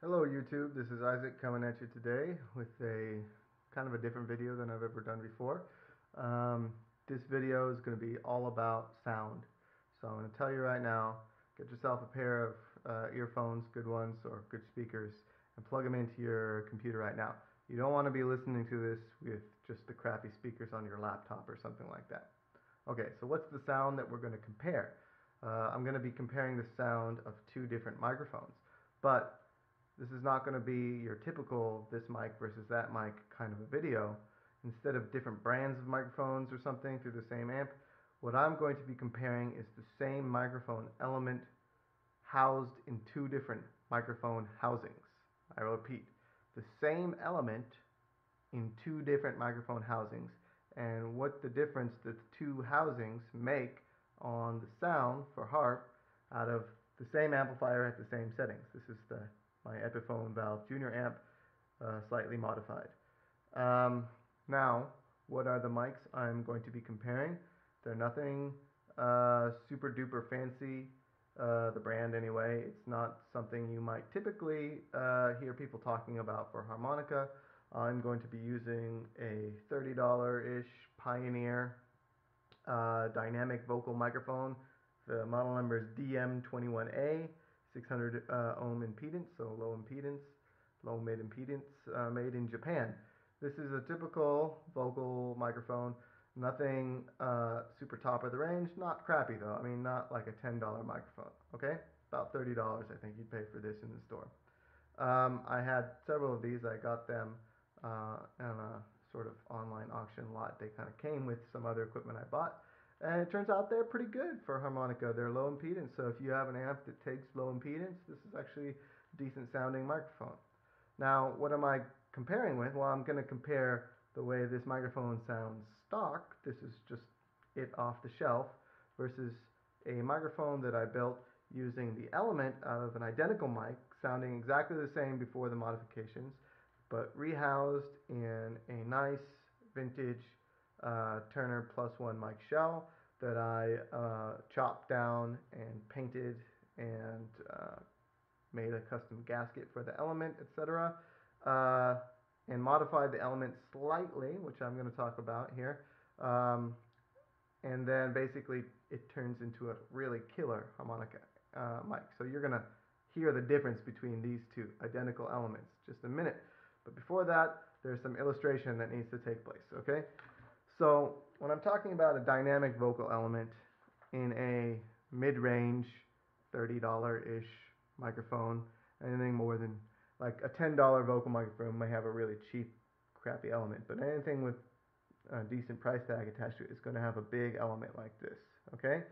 Hello YouTube, this is Isaac coming at you today with a kind of a different video than I've ever done before. This video is going to be all about sound. So I'm going to tell you right now, get yourself a pair of earphones, good ones, or good speakers, and plug them into your computer right now. You don't want to be listening to this with just the crappy speakers on your laptop or something like that. Okay, so what's the sound that we're going to compare? I'm going to be comparing the sound of two different microphones, but this is not going to be your typical this mic versus that mic kind of a video. Instead of different brands of microphones or something through the same amp, what I'm going to be comparing is the same microphone element housed in two different microphone housings. I repeat, the same element in two different microphone housings, and what the difference the two housings make on the sound for harp out of the same amplifier at the same settings. This is my Epi Valve Jr amp, slightly modified. Now, what are the mics I'm going to be comparing? They're nothing super duper fancy, the brand anyway. It's not something you might typically hear people talking about for harmonica. I'm going to be using a $30-ish Pioneer dynamic vocal microphone. The model number is DM21A, 600 ohm impedance, so low mid impedance, made in Japan. This is a typical vocal microphone, nothing super top of the range, not crappy though. I mean, not like a $10 microphone, okay? About $30 I think you'd pay for this in the store. I had several of these. I got them on a sort of online auction lot. They kind of came with some other equipment I bought. And it turns out they're pretty good for harmonica. They're low impedance, so if you have an amp that takes low impedance, this is actually a decent sounding microphone. Now, what am I comparing with? Well, I'm going to compare the way this microphone sounds stock. This is just it off the shelf versus a microphone that I built using the element out of an identical mic, sounding exactly the same before the modifications, but rehoused in a nice vintage Turner Plus One mic shell that I chopped down and painted and made a custom gasket for the element, etc. Uh, and modified the element slightly, which I'm going to talk about here. And then basically it turns into a really killer harmonica mic. So you're going to hear the difference between these two identical elements just a minute. But before that, there's some illustration that needs to take place, okay? So when I'm talking about a dynamic vocal element in a mid-range $30-ish microphone, anything more than like a $10 vocal microphone may have a really cheap, crappy element, but anything with a decent price tag attached to it is going to have a big element like this, okay?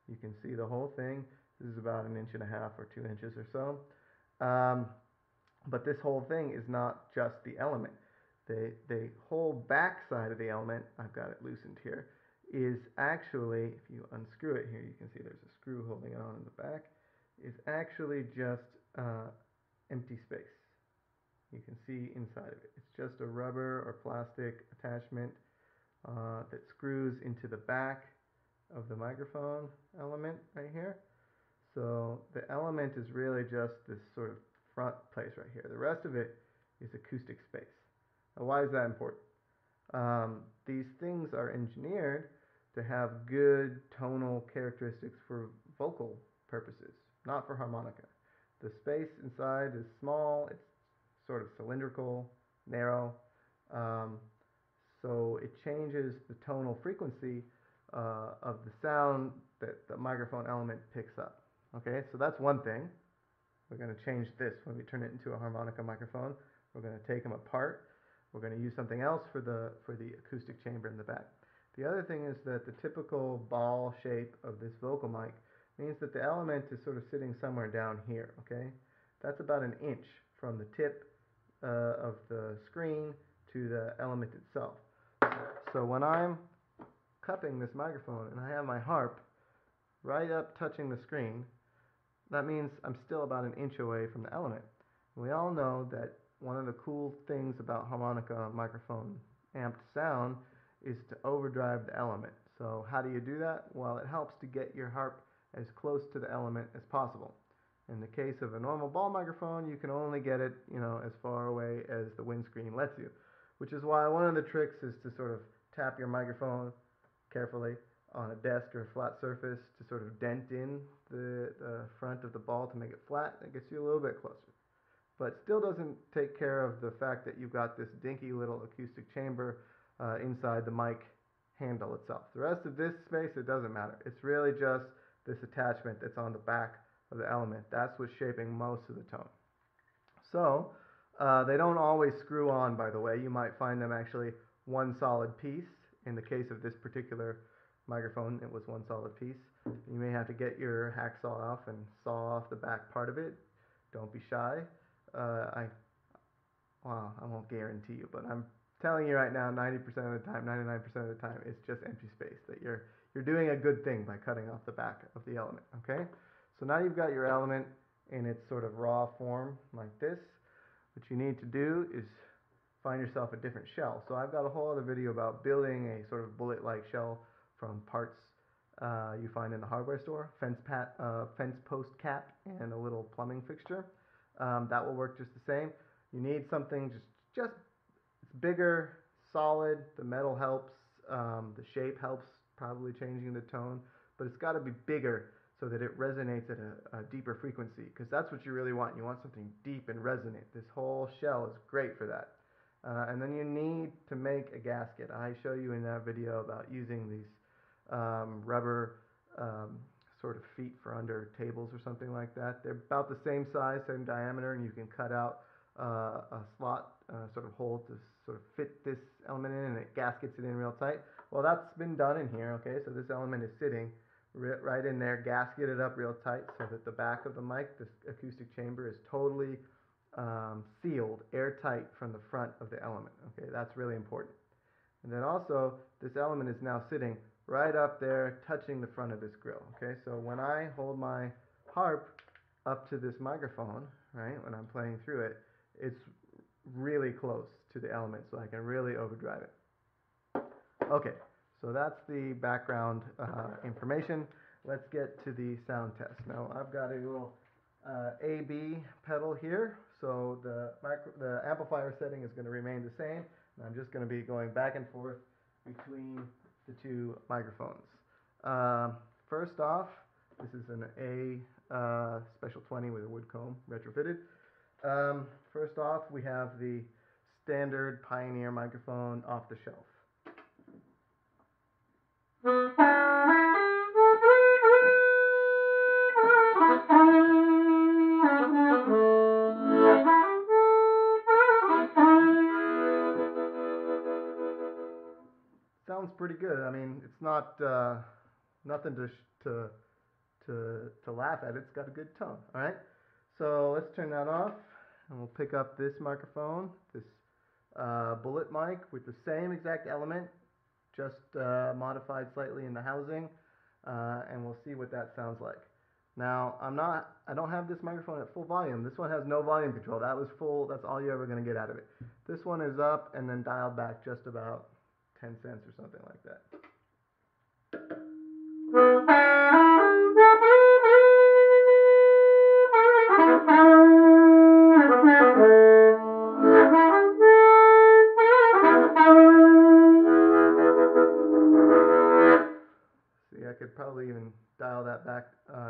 You can see the whole thing. This is about 1.5 inches or 2 inches or so. But this whole thing is not just the element. The whole back side of the element, I've got it loosened here, is actually, if you unscrew it here, you can see there's a screw holding it on in the back, is actually just empty space. You can see inside of it. It's just a rubber or plastic attachment that screws into the back of the microphone element right here. So the element is really just this sort of front place right here. The rest of it is acoustic space. Now, why is that important? These things are engineered to have good tonal characteristics for vocal purposes, not for harmonica. The space inside is small, it's sort of cylindrical, narrow, um, so it changes the tonal frequency of the sound that the microphone element picks up. Okay, so that's one thing. We're going to change this when we turn it into a harmonica microphone. We're going to take them apart. We're going to use something else for the acoustic chamber in the back. The other thing is that the typical ball shape of this vocal mic means that the element is sort of sitting somewhere down here, okay? That's about 1 inch from the tip of the screen to the element itself. So when I'm cupping this microphone and I have my harp right up touching the screen, that means I'm still about 1 inch away from the element. And we all know that one of the cool things about harmonica microphone amped sound is to overdrive the element. So how do you do that? Well, it helps to get your harp as close to the element as possible. In the case of a normal ball microphone, you can only get it, as far away as the windscreen lets you, which is why one of the tricks is to sort of tap your microphone carefully on a desk or a flat surface to sort of dent in the front of the ball to make it flat. That gets you a little bit closer, but still doesn't take care of the fact that you've got this dinky little acoustic chamber inside the mic handle itself. The rest of this space, it doesn't matter. It's really just this attachment that's on the back of the element. That's what's shaping most of the tone. So they don't always screw on, by the way. You might find them actually one solid piece. In the case of this particular microphone, it was one solid piece. You may have to get your hacksaw off and saw off the back part of it. Don't be shy. Well, I won't guarantee you, but I'm telling you right now, 90% of the time, 99% of the time, it's just empty space. That you're doing a good thing by cutting off the back of the element. Okay. So now you've got your element in its sort of raw form like this. What you need to do is find yourself a different shell. So I've got a whole other video about building a sort of bullet-like shell from parts you find in the hardware store, fence post cap, and a little plumbing fixture. That will work just the same. You need something just it's bigger, solid. The metal helps. The shape helps, probably changing the tone, but it's got to be bigger so that it resonates at a deeper frequency, because that's what you really want. You want something deep and resonant. This whole shell is great for that. And then you need to make a gasket. I show you in that video about using these rubber sort of feet for under tables or something like that. They're about the same size, same diameter, and you can cut out a slot sort of hole to sort of fit this element in, and it gaskets it in real tight. Well, that's been done in here. Okay, so this element is sitting right in there, gasketed up real tight so that the back of the mic, this acoustic chamber, is totally sealed, airtight from the front of the element. Okay, that's really important. And then also, this element is now sitting right up there, touching the front of this grill. Okay, so when I hold my harp up to this microphone, right, when I'm playing through it, it's really close to the element, so I can really overdrive it. Okay, so that's the background information. Let's get to the sound test. Now, I've got a little A/B pedal here, so the amplifier setting is going to remain the same, and I'm just going to be going back and forth between the two microphones. First off, this is an A Special 20 with a wood comb retrofitted. First off, we have the standard Pioneer microphone off the shelf. Sounds pretty good. I mean, it's not nothing to laugh at. It's got a good tone. All right. So let's turn that off, and we'll pick up this microphone, this bullet mic with the same exact element, just modified slightly in the housing, and we'll see what that sounds like. Now, I don't have this microphone at full volume. This one has no volume control. That was full. That's all you're ever going to get out of it. This one is up and then dialed back just about 10 cents or something like that. See, I could probably even dial that back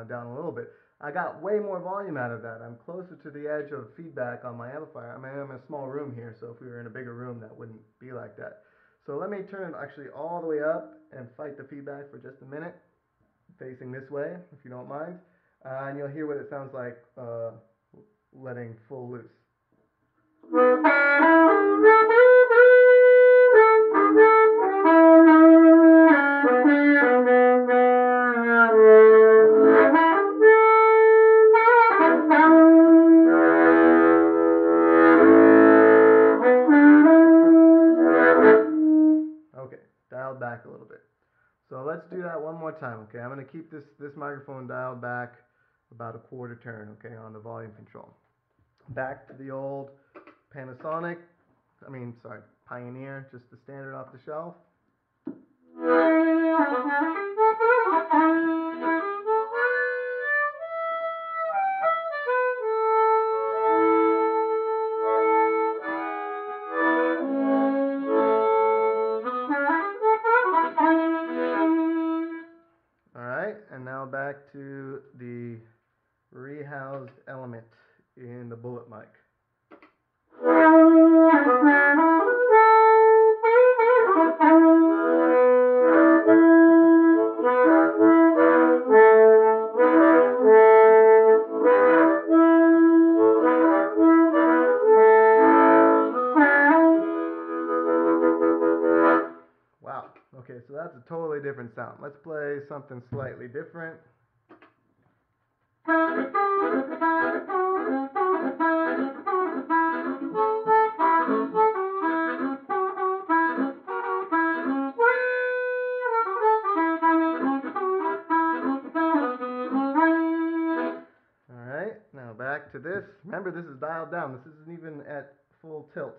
down a little bit. I got way more volume out of that. I'm closer to the edge of feedback on my amplifier. I mean, I'm in a small room here, so if we were in a bigger room, that wouldn't be like that. So let me turn actually all the way up and fight the feedback for just a minute, facing this way, if you don't mind. And you'll hear what it sounds like letting full loose. Okay, dialed back a little bit. So let's do that one more time, okay? I'm going to keep this microphone dialed back about a quarter turn, okay, on the volume control. Back to the old Panasonic, Pioneer, just the standard off the shelf. in the bullet mic. Wow, okay, so that's a totally different sound. Let's play something slightly different. Alright, now back to this. Remember, this is dialed down. This isn't even at full tilt.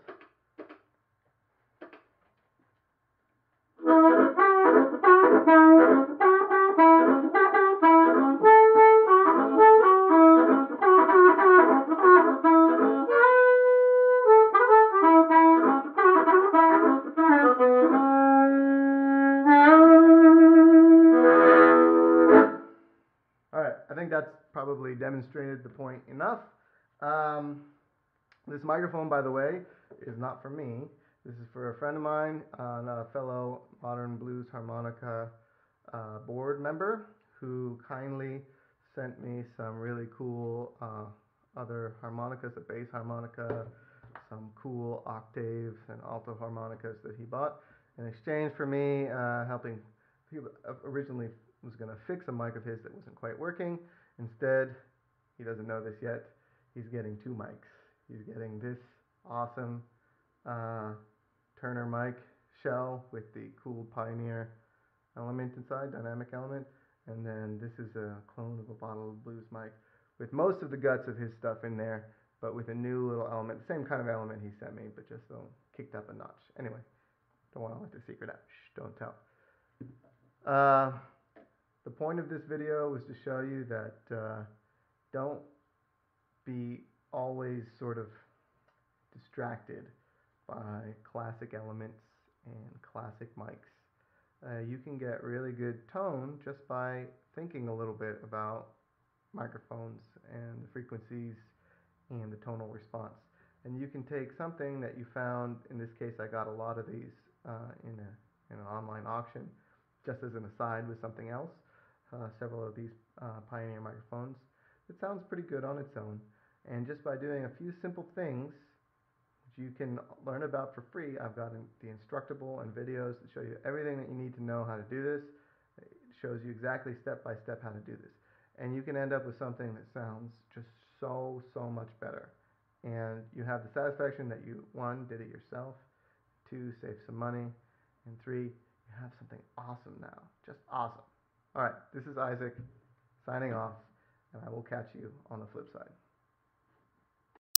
Alright, I think that's probably demonstrated the point enough. This microphone, by the way, is not for me. This is for a friend of mine, a fellow Modern Blues Harmonica board member, who kindly sent me some really cool other harmonicas, a bass harmonica, some cool octaves and alto harmonicas that he bought in exchange for me helping. He originally was going to fix a mic of his that wasn't quite working. Instead, he doesn't know this yet, he's getting two mics. He's getting this awesome Turner mic shell with the cool Pioneer element inside, dynamic element, and then this is a clone of a bottle of blues mic with most of the guts of his stuff in there, but with a new little element, the same kind of element he sent me, but just kicked up a notch. Anyway, don't want to let the secret out. Shh, don't tell. The point of this video was to show you that don't be always sort of distracted by classic elements and classic mics. You can get really good tone just by thinking a little bit about microphones and the frequencies and the tonal response. And you can take something that you found, in this case I got a lot of these in an online auction, just as an aside with something else, several of these Pioneer microphones. It sounds pretty good on its own, and just by doing a few simple things you can learn about for free. I've got the Instructable and videos that show you everything that you need to know how to do this. It shows you exactly step by step how to do this. And you can end up with something that sounds just so much better. And you have the satisfaction that you, one, did it yourself, two, save some money, and three, you have something awesome now. Just awesome. Alright, this is Isaac, signing off, and I will catch you on the flip side.